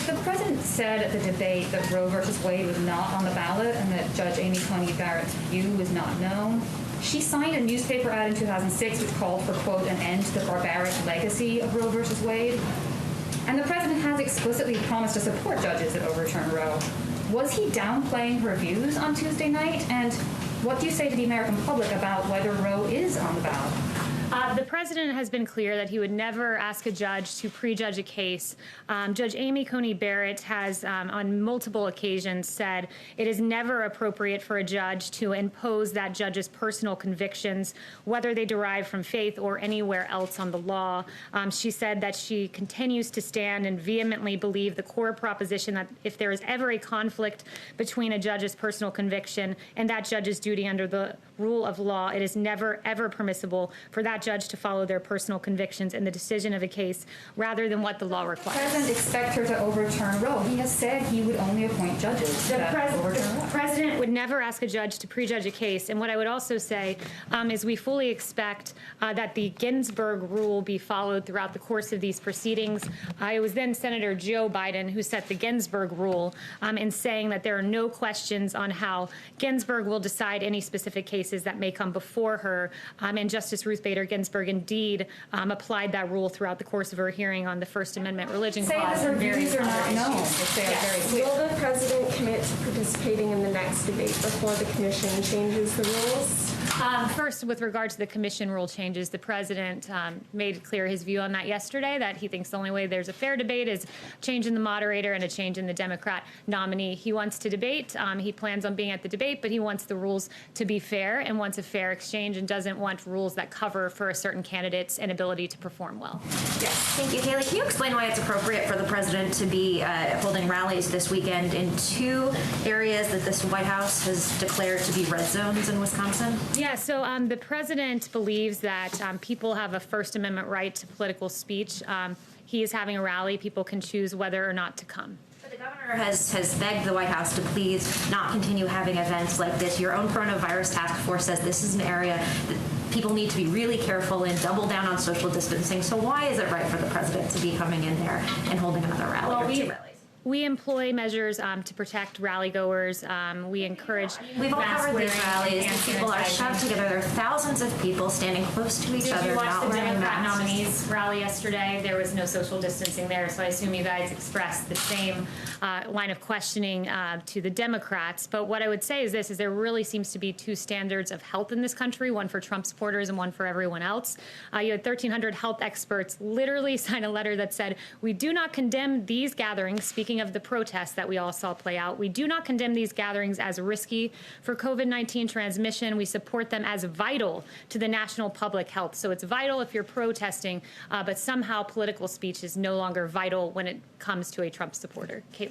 the president said at the debate that Roe versus Wade was not on the ballot and that Judge Amy Coney Barrett's view was not known. She signed a newspaper ad in 2006 which called for, quote, an end to the barbaric legacy of Roe versus Wade. And the president has explicitly promised to support judges that overturn Roe. Was he downplaying her views on Tuesday night? And what do you say to the American public about whether Roe is on the ballot? The president has been clear that he would never ask a judge to prejudge a case. Judge Amy Coney Barrett has, on multiple occasions, said it is never appropriate for a judge to impose that judge's personal convictions, whether they derive from faith or anywhere else on the law. She said that she continues to stand and vehemently believe the core proposition that if there is ever a conflict between a judge's personal conviction and that judge's duty under the rule of law, it is never, ever permissible for that judge to follow their personal convictions in the decision of a case rather than what the law requires. The president expects her to overturn Roe. He has said he would only appoint judges that overturn Roe. The president would never ask a judge to prejudge a case. And what I would also say is we fully expect that the Ginsburg rule be followed throughout the course of these proceedings. It was then Senator Joe Biden who set the Ginsburg rule in saying that there are no questions on how Ginsburg will decide any specific cases that may come before her. And Justice Ruth Bader Ginsburg indeed applied that rule throughout the course of her hearing on the First Amendment religion clause. Say that her views are not known. Will the president commit to participating in the next debate before the commission changes the rules? First, with regard to the commission rule changes, the president made clear his view on that yesterday, that he thinks the only way there's a fair debate is change in the moderator and a change in the Democrat nominee. He wants to debate. He plans on being at the debate, but he wants the rules to be fair and wants a fair exchange and doesn't want rules that cover for a certain candidate's inability to perform well. Yes. Thank you, Kayleigh. Can you explain why it's appropriate for the president to be holding rallies this weekend in two areas that this White House has declared to be red zones in Wisconsin? Yeah, so the president believes that people have a First Amendment right to political speech. He is having a rally. People can choose whether or not to come. But the governor has begged the White House to please not continue having events like this. Your own coronavirus task force says this is an area that people need to be really careful and double down on social distancing. So why is it right for the president to be coming in there and holding another rally or two rallies? We employ measures to protect rally goers. We encourage. We've all covered these rallies. These people are shoved together. There are thousands of people standing close to each other, not wearing masks. Did you watch the Democrat nominees rally yesterday? There was no social distancing there, so I assume you guys expressed the same line of questioning to the Democrats. But what I would say is this: is there really seems to be two standards of health in this country, one for Trump supporters and one for everyone else. You had 1,300 health experts literally sign a letter that said, "We do not condemn these gatherings." Speaking of the protests that we all saw play out, we do not condemn these gatherings as risky for COVID-19 transmission. We support them as vital to the national public health. So it's vital if you're protesting, but somehow political speech is no longer vital when it comes to a Trump supporter. Kayleigh.